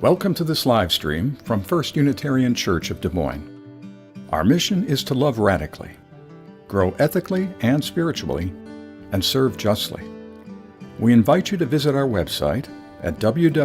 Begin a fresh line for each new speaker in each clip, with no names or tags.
Welcome to this live stream from First Unitarian Church of Des Moines. Our mission is to love radically, grow ethically and spiritually, and serve justly. We invite you to visit our website at www.ucdsm.org.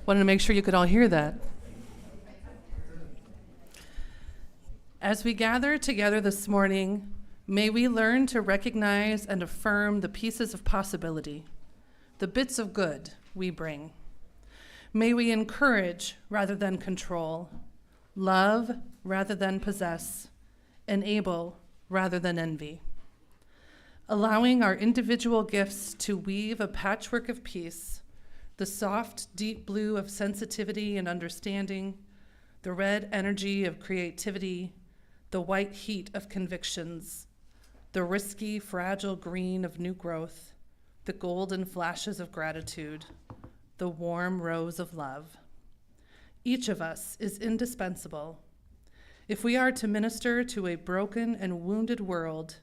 Wanted to make sure you could all hear that. As we gather together this morning, may we learn to recognize and affirm the pieces of possibility, the bits of good we bring. May we encourage rather than control, love rather than possess, enable rather than envy. Allowing our individual gifts to weave a patchwork of peace, the soft, deep blue of sensitivity and understanding, the red energy of creativity, the white heat of convictions, the risky, fragile green of new growth, the golden flashes of gratitude, the warm rose of love. Each of us is indispensable. If we are to minister to a broken and wounded world,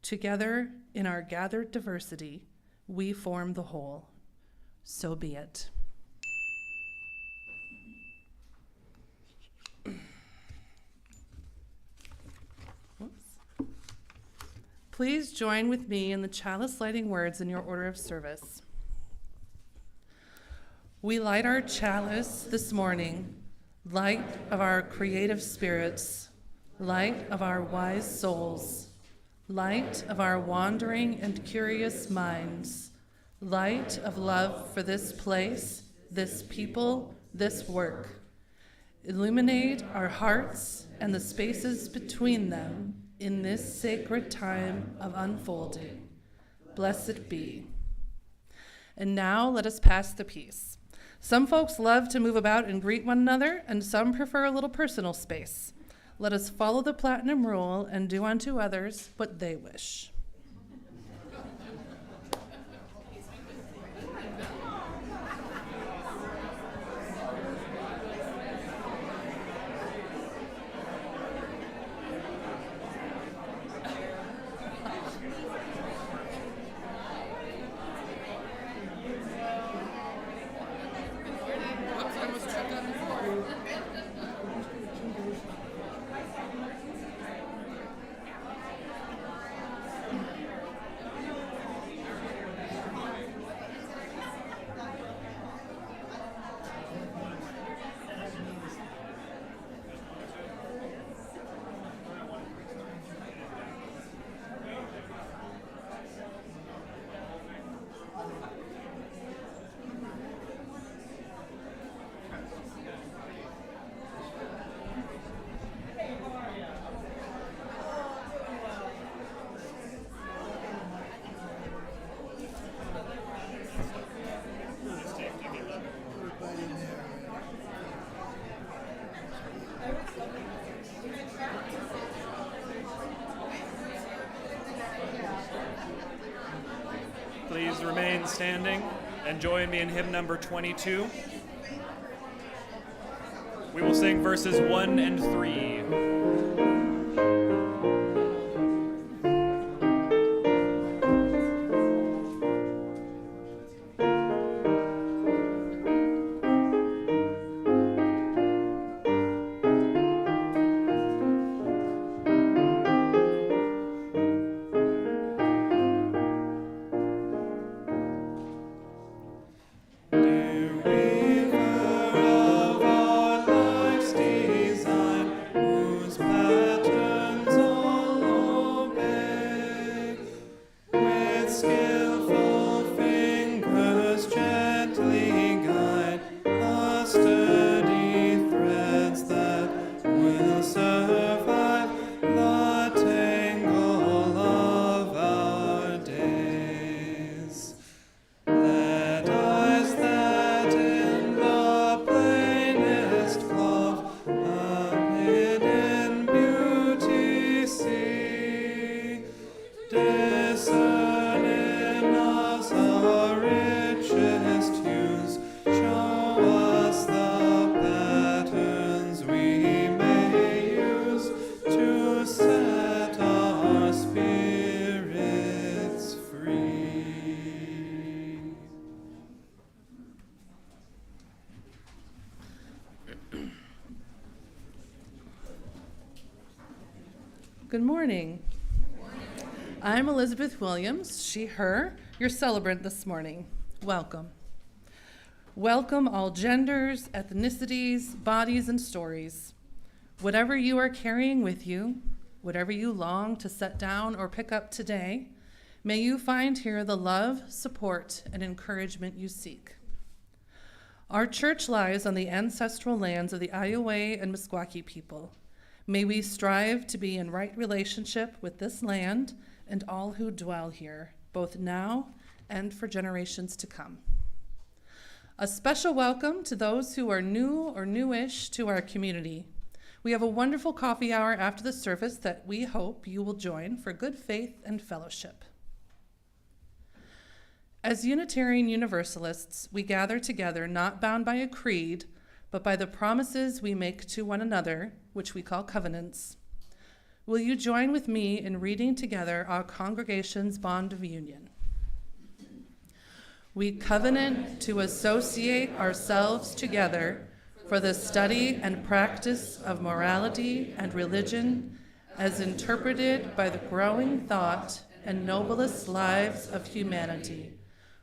Together, in our gathered diversity, we form the whole. So be it. Please join with me in the chalice lighting words in your order of service. We light our chalice this morning, light of our creative spirits, light of our wise souls, light of our wandering and curious minds, light of love for this place, this people, this work. Illuminate our hearts and the spaces between them in this sacred time of unfolding. Blessed be. And now let us pass the peace. Some folks love to move about and greet one another, and some prefer a little personal space. Let us follow the platinum rule and do unto others what they wish.
Please remain standing and join me in hymn number 22. We will sing verses 1 and 3.
Good morning. I'm Elizabeth Williams, she, her, your celebrant this morning. Welcome. Welcome all genders, ethnicities, bodies, and stories. Whatever you are carrying with you, whatever you long to set down or pick up today, may you find here the love, support, and encouragement you seek. Our church lies on the ancestral lands of the Iowa and Meskwaki people. May we strive to be in right relationship with this land and all who dwell here, both now and for generations to come. A special welcome to those who are new or newish to our community. We have a wonderful coffee hour after the service that we hope you will join for good faith and fellowship. As Unitarian Universalists, we gather together not bound by a creed, but by the promises we make to one another, which we call covenants. Will you join with me in reading together our congregation's bond of union? We covenant to associate ourselves together for the study and practice of morality and religion as interpreted by the growing thought and noblest lives of humanity,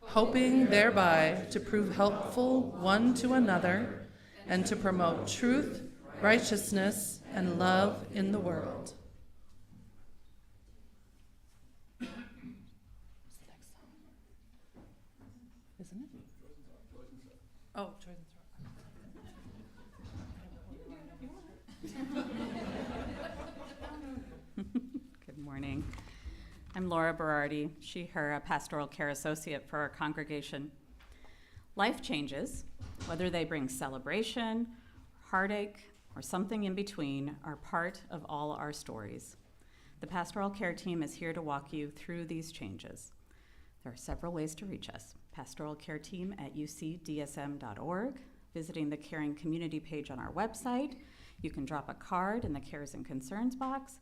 hoping thereby to prove helpful one to another and to promote truth, righteousness, and love in the world. Isn't it? Oh, Joyce
Good morning. I'm Laura Berardi, she, her, a pastoral care associate for our congregation. Life changes, whether they bring celebration, heartache, or something in between, are part of all our stories. The pastoral care team is here to walk you through these changes. There are several ways to reach us. Pastoral care team at ucdsm.org, visiting the Caring Community page on our website. You can drop a card in the Cares and Concerns box.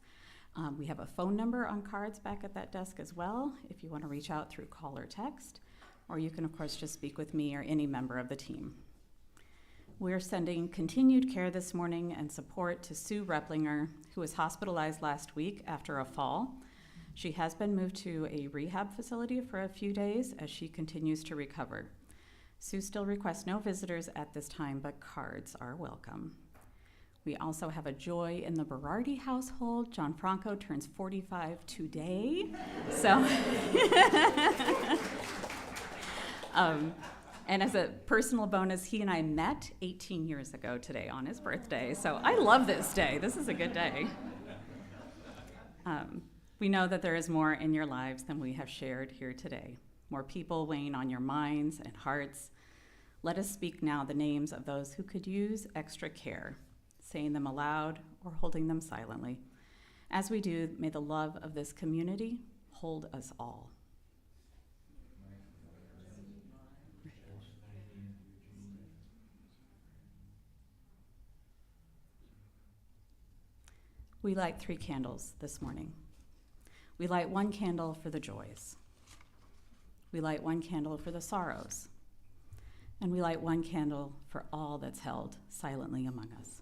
We have a phone number on cards back at that desk as well if you want to reach out through call or text, or you can of course just speak with me or any member of the team. We're sending continued care this morning and support to Sue Replinger, who was hospitalized last week after a fall. She has been moved to a rehab facility for a few days as she continues to recover. Sue still requests no visitors at this time, but cards are welcome. We also have a joy in the Berardi household. John Franco turns 45 today. So, and as a personal bonus, he and I met 18 years ago today on his birthday. So I love this day. This is a good day. We know that there is more in your lives than we have shared here today. More people weighing on your minds and hearts. Let us speak now the names of those who could use extra care, saying them aloud or holding them silently. As we do, may the love of this community hold us all. We light 3 candles this morning. We light 1 candle for the joys. We light 1 candle for the sorrows. And we light 1 candle for all that's held silently among us.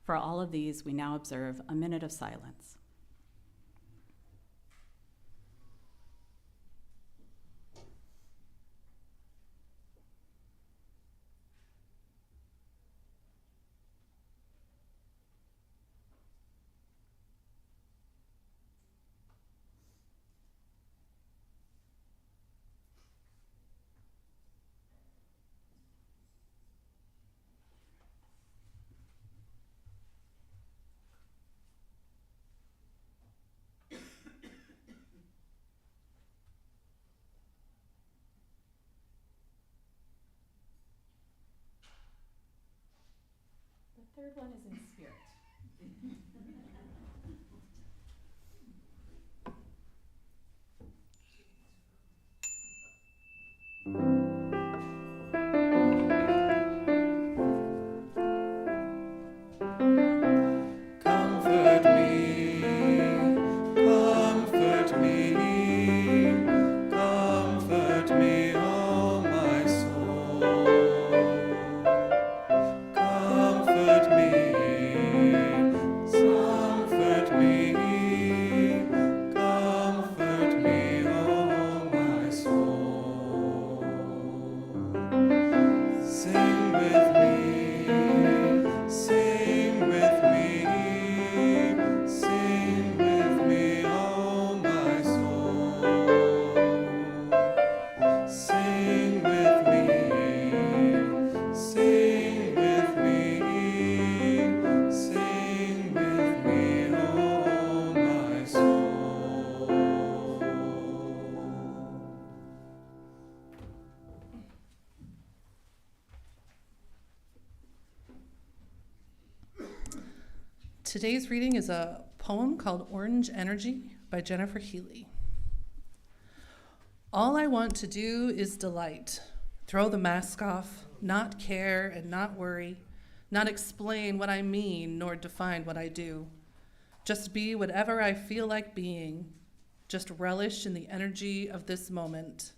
For all of these, we now observe a minute of silence. The third one is in spirit.
Today's reading is a poem called Orange Energy by Jennifer Healy. All I want to do is delight, throw the mask off, not care and not worry, not explain what I mean nor define what I do. Just be whatever I feel like being. Just relish in the energy of this moment.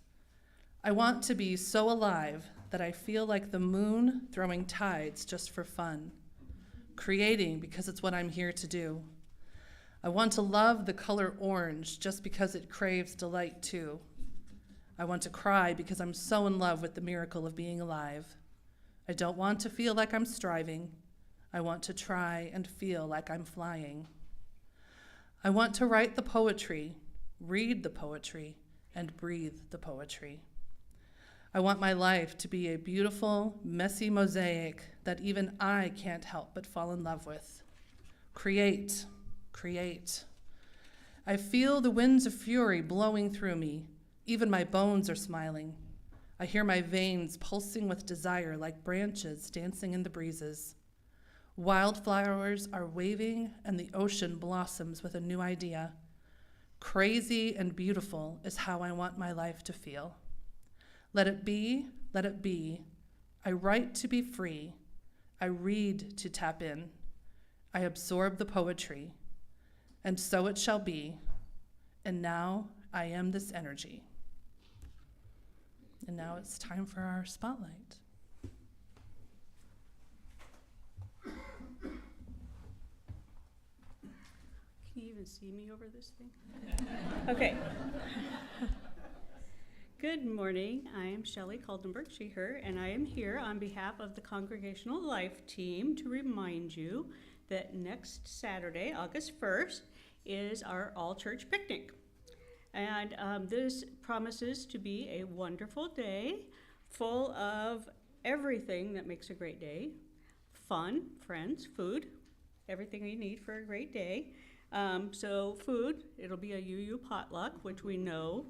I want to be so alive that I feel like the moon throwing tides just for fun. Creating because it's what I'm here to do. I want to love the color orange just because it craves delight too. I want to cry because I'm so in love with the miracle of being alive. I don't want to feel like I'm striving. I want to try and feel like I'm flying. I want to write the poetry, read the poetry, and breathe the poetry. I want my life to be a beautiful, messy mosaic that even I can't help but fall in love with. Create, create. I feel the winds of fury blowing through me. Even my bones are smiling. I hear my veins pulsing with desire like branches dancing in the breezes. Wildflowers are waving and the ocean blossoms with a new idea. Crazy and beautiful is how I want my life to feel. Let it be, let it be. I write to be free. I read to tap in. I absorb the poetry. And so it shall be. And now I am this energy. And now it's time for our spotlight.
Can you even see me over this thing? Okay. Good morning. I am Shelley Kaldenberg, she, her, and I am here on behalf of the Congregational Life team to remind you that next Saturday, August 1st, is our all-church picnic. And this promises to be a wonderful day full of everything that makes a great day. Fun, friends, food, everything you need for a great day. So food, it'll be a UU potluck, which we know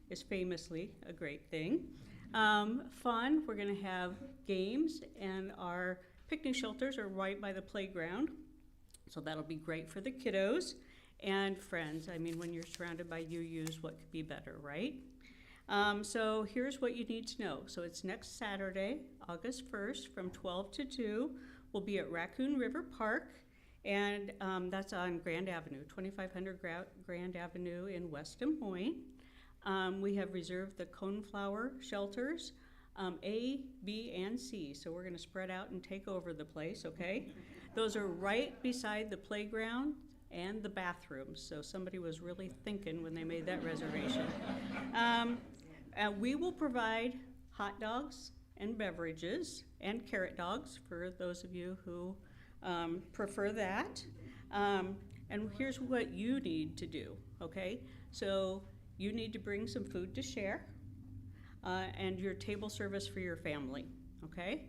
is famously a great thing. Fun, we're gonna have games, and our picnic shelters are right by the playground. So that'll be great for the kiddos. And friends, I mean, when you're surrounded by UUs, what could be better, right? So here's what you need to know. So it's next Saturday, August 1st, from 12 to 2. We'll be at Raccoon River Park, and that's on Grand Avenue, 2500 Grand Avenue in West Des Moines. We have reserved the Coneflower shelters, A, B, and C. So we're gonna spread out and take over the place, okay? Those are right beside the playground and the bathrooms. So somebody was really thinking when they made that reservation. We will provide hot dogs and beverages and carrot dogs for those of you who prefer that. And here's what you need to do, okay? So you need to bring some food to share and your table service for your family, okay?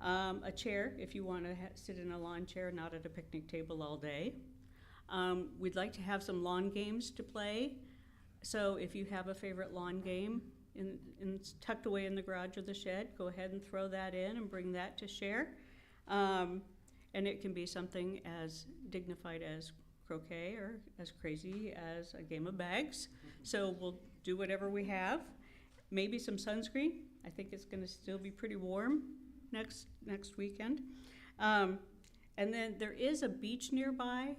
A chair if you want to sit in a lawn chair, not at a picnic table all day. We'd like to have some lawn games to play. So if you have a favorite lawn game tucked away in the garage or the shed, go ahead and throw that in and bring that to share. And it can be something as dignified as croquet or as crazy as a game of bags. So we'll do whatever we have. Maybe some sunscreen. I think it's gonna still be pretty warm next weekend. And then there is a beach nearby,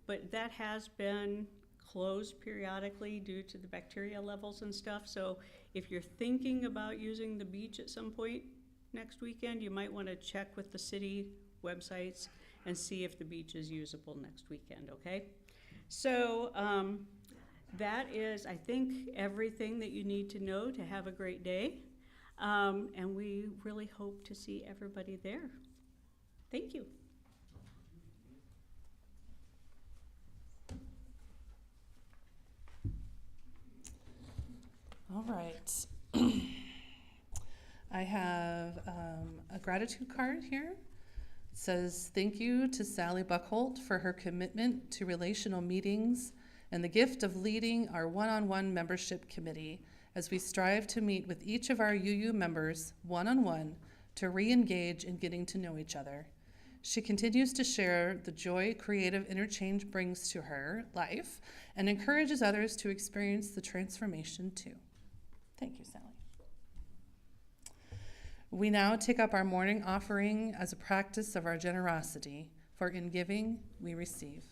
but that has been closed periodically due to the bacteria levels and stuff. So if you're thinking about using the beach at some point next weekend, you might want to check with the city websites and see if the beach is usable next weekend, okay? So that is, I think, everything that you need to know to have a great day. And we really hope to see everybody there. Thank you.
All right. I have a gratitude card here. It says, thank you to Sally Buckholt for her commitment to relational meetings and the gift of leading our one-on-one membership committee as we strive to meet with each of our UU members one-on-one to re-engage in getting to know each other. She continues to share the joy creative interchange brings to her life and encourages others to experience the transformation too. Thank you, Sally. We now take up our morning offering as a practice of our generosity, for in giving we receive.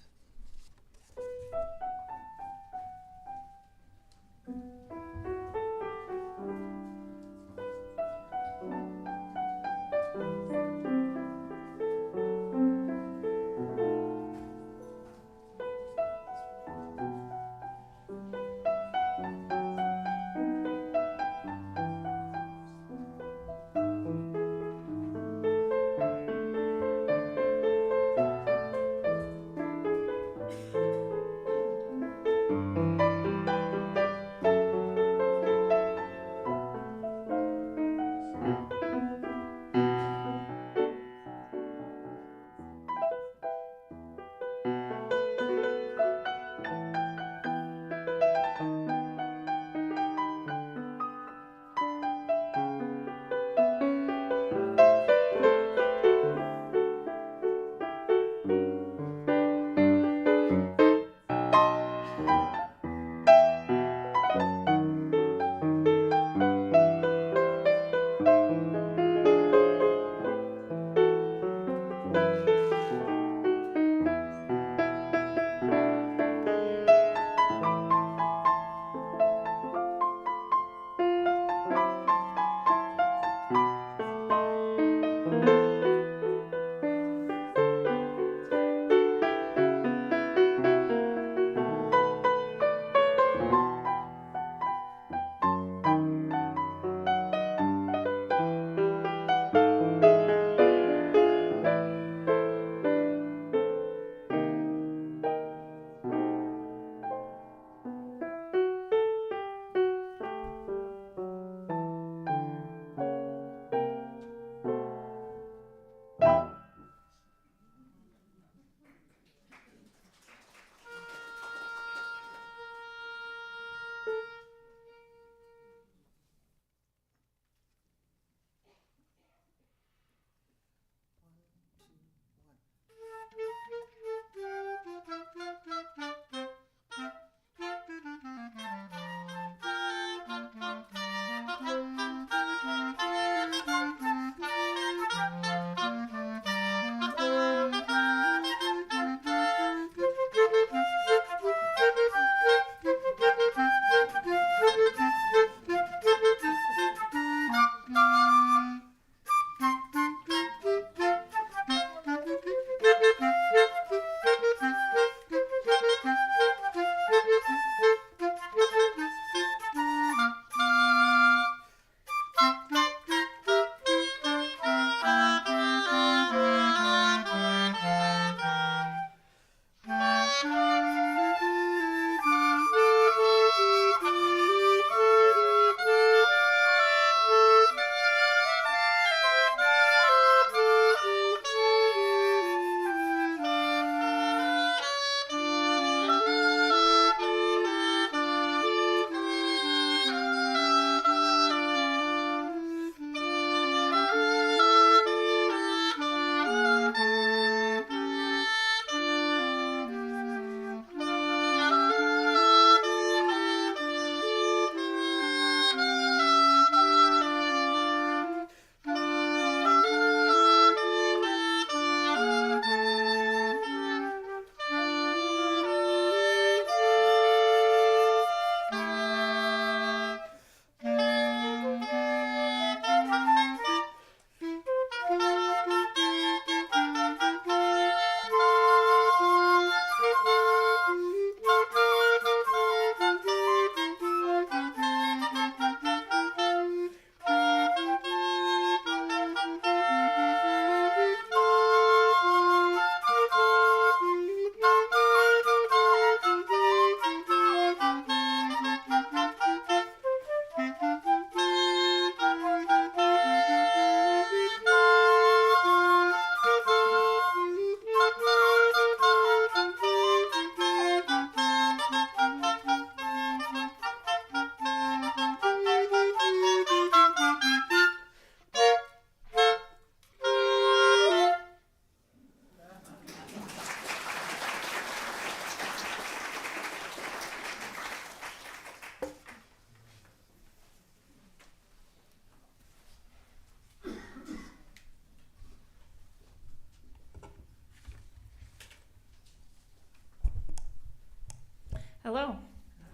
Hello.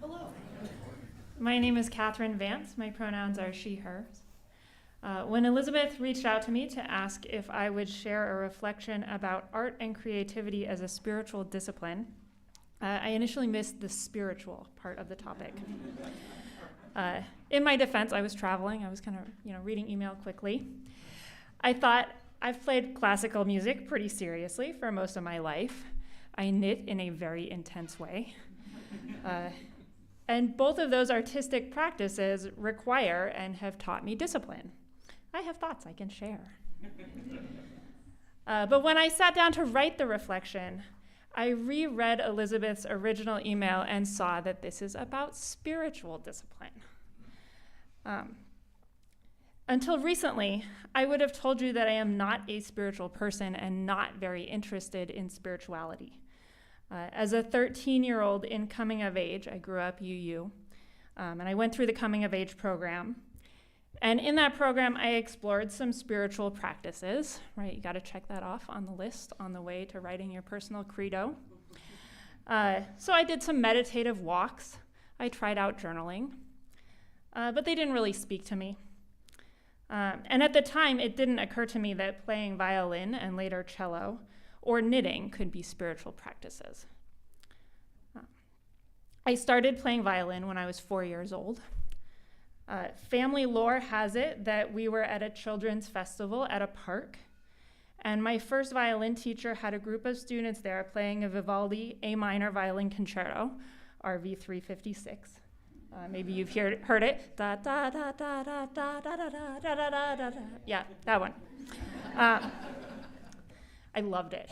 Hello.
My name is Catherine Vance. My pronouns are she, her. When Elizabeth reached out to me to ask if I would share a reflection about art and creativity as a spiritual discipline, I initially missed the spiritual part of the topic. In my defense, I was traveling. I was kind of, reading email quickly. I thought, I've played classical music pretty seriously for most of my life. I knit in a very intense way. And both of those artistic practices require and have taught me discipline. I have thoughts I can share. But when I sat down to write the reflection, I reread Elizabeth's original email and saw that this is about spiritual discipline. Until recently, I would have told you that I am not a spiritual person and not very interested in spirituality. As a 13-year-old in coming of age, I grew up UU, and I went through the coming of age program. And in that program, I explored some spiritual practices, right? You got to check that off on the list on the way to writing your personal credo. So I did some meditative walks. I tried out journaling, but they didn't really speak to me. And at the time, it didn't occur to me that playing violin and later cello or knitting could be spiritual practices. I started playing violin when I was 4 years old. Family lore has it that we were at a children's festival at a park, and my first violin teacher had a group of students there playing a Vivaldi A minor violin concerto, RV 356. Maybe you've heard it. Da da da da da da da da da da da da da. Yeah, that one. I loved it.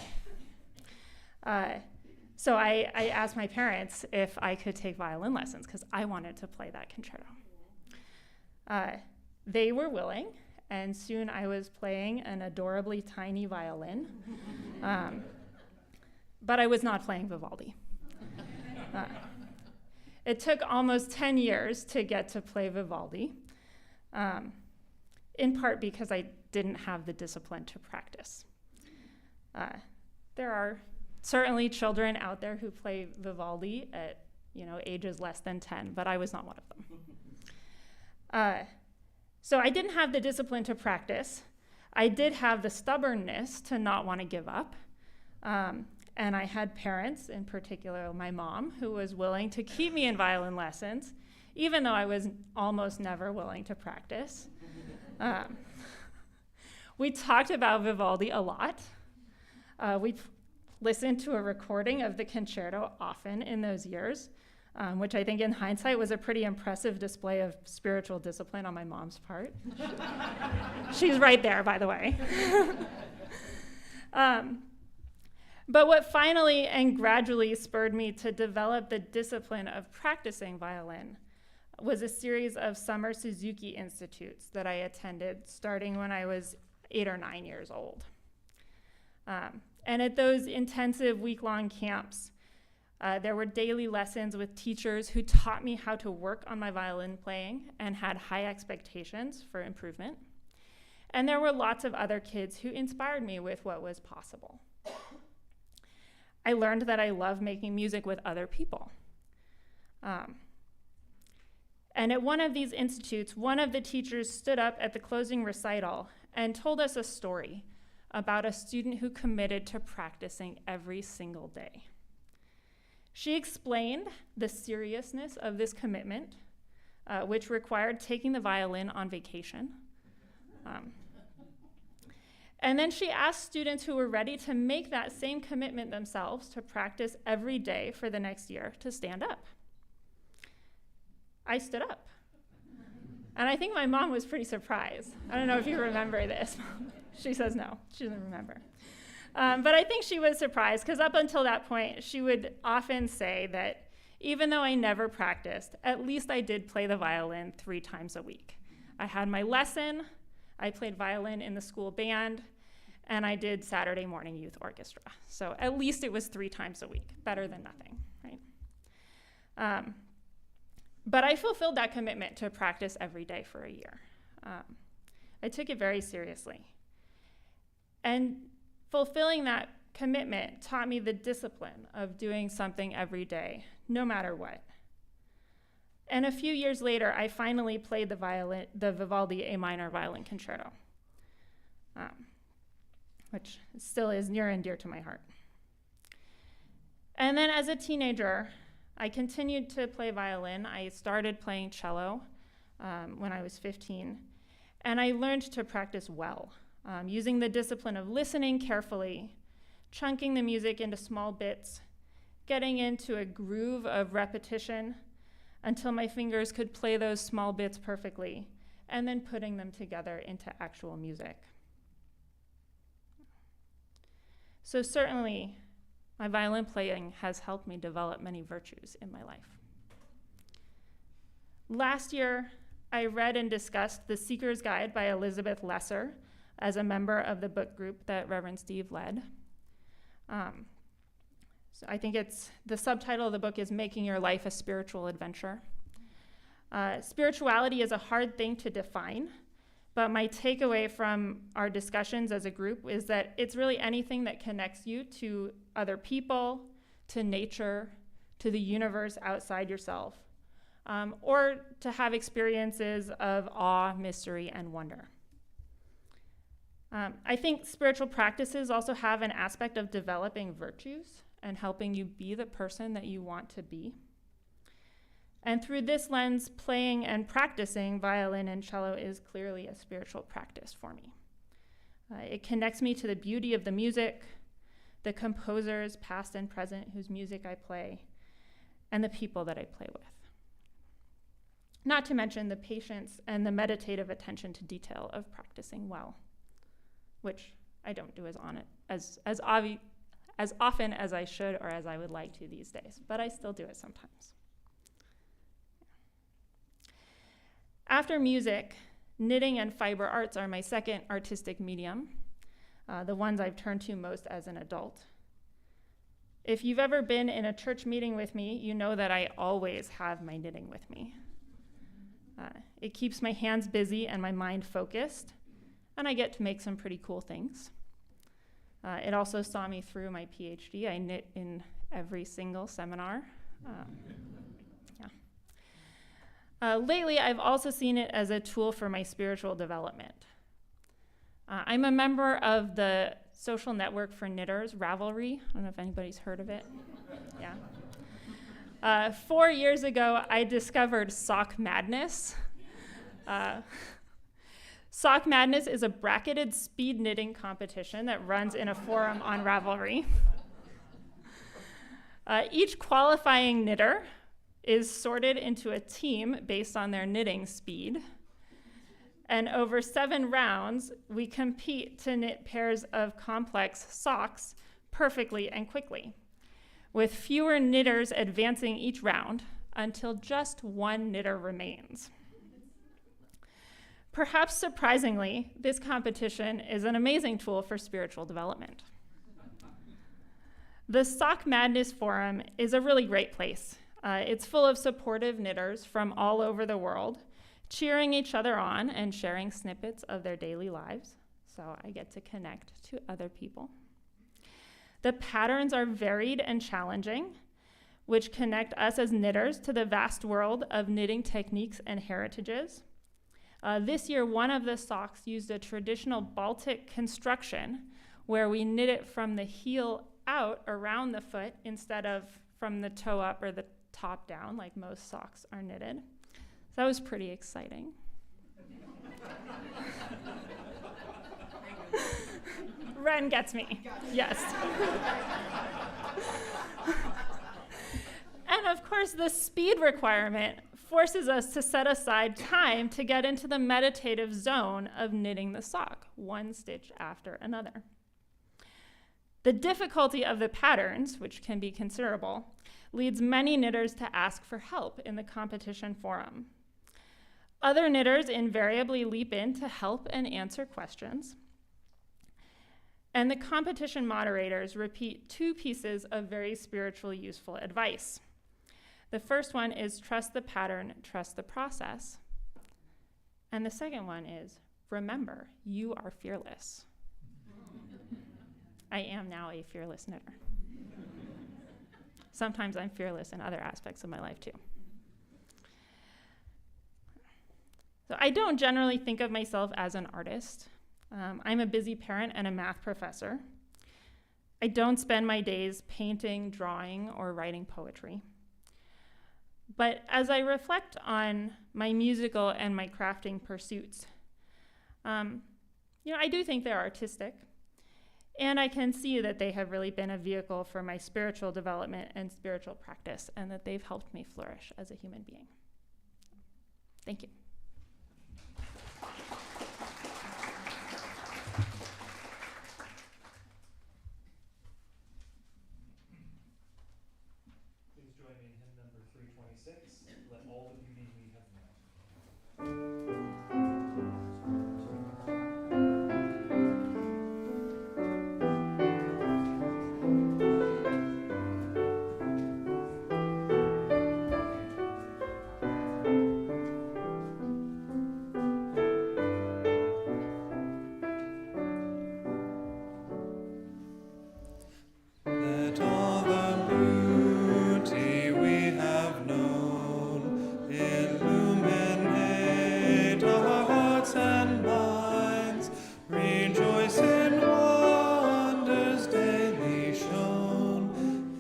So I asked my parents if I could take violin lessons because I wanted to play that concerto. They were willing, and soon I was playing an adorably tiny violin, but I was not playing Vivaldi. It took almost 10 years to get to play Vivaldi, in part because I didn't have the discipline to practice. There are certainly children out there who play Vivaldi at ages less than 10, but I was not one of them. So I didn't have the discipline to practice. I did have the stubbornness to not want to give up. And I had parents, in particular my mom, who was willing to keep me in violin lessons, even though I was almost never willing to practice. We talked about Vivaldi a lot. We listened to a recording of the concerto often in those years, which I think in hindsight was a pretty impressive display of spiritual discipline on my mom's part. She's right there, by the way. But what finally and gradually spurred me to develop the discipline of practicing violin was a series of summer Suzuki Institutes that I attended starting when I was 8 or 9 years old. And at those intensive week-long camps, there were daily lessons with teachers who taught me how to work on my violin playing and had high expectations for improvement. And there were lots of other kids who inspired me with what was possible. I learned that I love making music with other people. And at one of these institutes, one of the teachers stood up at the closing recital and told us a story about a student who committed to practicing every single day. She explained the seriousness of this commitment, which required taking the violin on vacation. And then she asked students who were ready to make that same commitment themselves to practice every day for the next year to stand up. I stood up. And I think my mom was pretty surprised. I don't know if you remember this. She says no, she doesn't remember. But I think she was surprised because up until that point, she would often say that even though I never practiced, at least I did play the violin 3 times a week. I had my lesson, I played violin in the school band, and I did Saturday morning youth orchestra. So at least it was 3 times a week, better than nothing, right? But I fulfilled that commitment to practice every day for a year. I took it very seriously. And fulfilling that commitment taught me the discipline of doing something every day, no matter what. And a few years later, I finally played the Vivaldi A minor violin concerto, which still is near and dear to my heart. And then as a teenager, I continued to play violin. I started playing cello when I was 15, and I learned to practice well, using the discipline of listening carefully, chunking the music into small bits, getting into a groove of repetition until my fingers could play those small bits perfectly, and then putting them together into actual music. So certainly, my violin playing has helped me develop many virtues in my life. Last year, I read and discussed The Seeker's Guide by Elizabeth Lesser as a member of the book group that Reverend Steve led. So I think the subtitle of the book is Making Your Life a Spiritual Adventure. Spirituality is a hard thing to define, but my takeaway from our discussions as a group is that it's really anything that connects you to other people, to nature, to the universe outside yourself, or to have experiences of awe, mystery, and wonder. I think spiritual practices also have an aspect of developing virtues and helping you be the person that you want to be. And through this lens, playing and practicing violin and cello is clearly a spiritual practice for me. It connects me to the beauty of the music, the composers, past and present, whose music I play, and the people that I play with. Not to mention the patience and the meditative attention to detail of practicing well, which I don't do as often as I should or as I would like to these days, but I still do it sometimes. After music, knitting and fiber arts are my second artistic medium, the ones I've turned to most as an adult. If you've ever been in a church meeting with me, you know that I always have my knitting with me. It keeps my hands busy and my mind focused, and I get to make some pretty cool things. It also saw me through my PhD. I knit in every single seminar. Lately, I've also seen it as a tool for my spiritual development. I'm a member of the social network for knitters, Ravelry. I don't know if anybody's heard of it. Yeah. 4 years ago, I discovered Sock Madness. Sock Madness is a bracketed speed knitting competition that runs in a forum on Ravelry. Each qualifying knitter is sorted into a team based on their knitting speed. And over 7 rounds, we compete to knit pairs of complex socks perfectly and quickly, with fewer knitters advancing each round until just one knitter remains. Perhaps surprisingly, this competition is an amazing tool for spiritual development. The Sock Madness Forum is a really great place. It's full of supportive knitters from all over the world, cheering each other on and sharing snippets of their daily lives, so I get to connect to other people. The patterns are varied and challenging, which connect us as knitters to the vast world of knitting techniques and heritages. This year, one of the socks used a traditional Baltic construction where we knit it from the heel out around the foot instead of from the toe up or the top down like most socks are knitted. So that was pretty exciting. Ren gets me, yes. And of course, the speed requirement forces us to set aside time to get into the meditative zone of knitting the sock, one stitch after another. The difficulty of the patterns, which can be considerable, leads many knitters to ask for help in the competition forum. Other knitters invariably leap in to help and answer questions. And the competition moderators repeat 2 pieces of very spiritually useful advice. The first one is trust the pattern, trust the process. And the second one is remember, you are fearless. I am now a fearless knitter. Sometimes I'm fearless in other aspects of my life too. So I don't generally think of myself as an artist. I'm a busy parent and a math professor. I don't spend my days painting, drawing, or writing poetry. But as I reflect on my musical and my crafting pursuits, I do think they're artistic. And I can see that they have really been a vehicle for my spiritual development and spiritual practice, and that they've helped me flourish as a human being. Thank you.
Please join me in hymn number 326, Let All the Beauty We Have Known. Let all the beauty we have known illuminate our hearts and minds. Rejoice in wonders daily shown,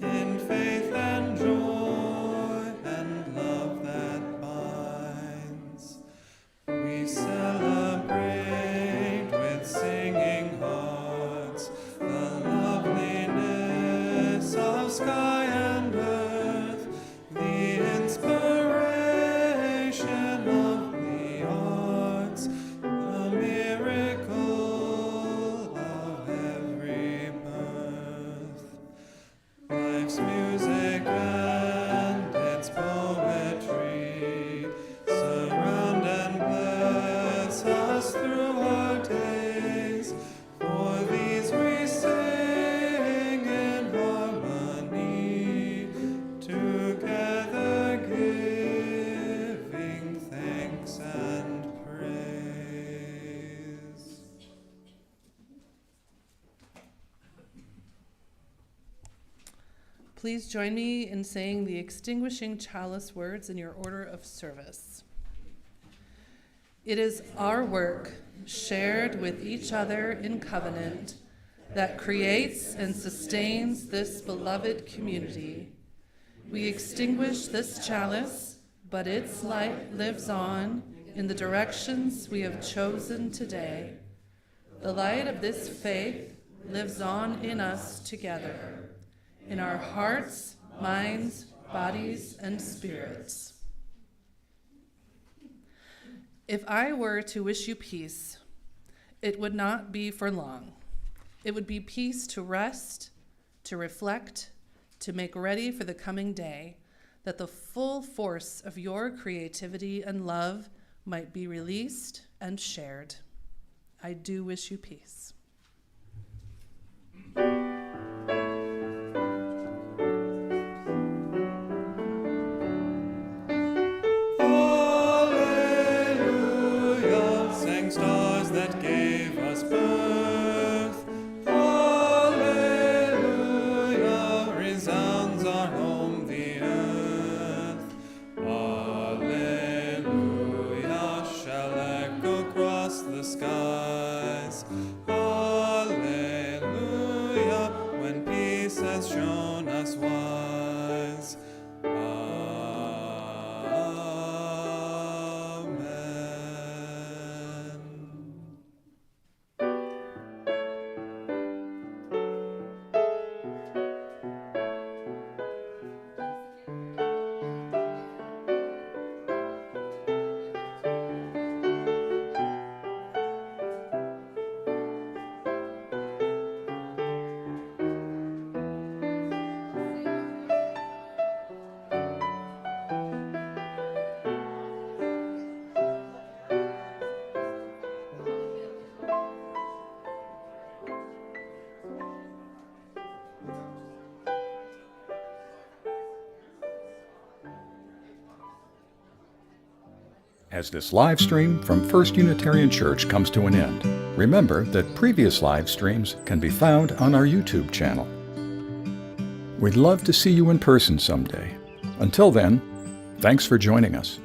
in faith and joy and love that binds. We celebrate with singing hearts the loveliness of sky and earth, the inspiration of the arts, the miracle of every birth. Life's music and its poetry surround and bless us through our days. For these we sing in harmony, together giving thanks and praise.
Please join me in saying the extinguishing chalice words in your order of service. It is our work, shared with each other in covenant, that creates and sustains this beloved community. We extinguish this chalice, but its light lives on in the directions we have chosen today. The light of this faith lives on in us together, in our hearts, minds, bodies, and spirits. If I were to wish you peace, it would not be for long. It would be peace to rest, to reflect, to make ready for the coming day, that the full force of your creativity and love might be released and shared. I do wish you peace.
Alleluia, sang stars that gave us birth. Alleluia, resounds our home, the earth. Alleluia, shall echo across the skies. Alleluia,
As this live stream from First Unitarian Church comes to an end, remember that previous live streams can be found on our YouTube channel. We'd love to see you in person someday. Until then, thanks for joining us.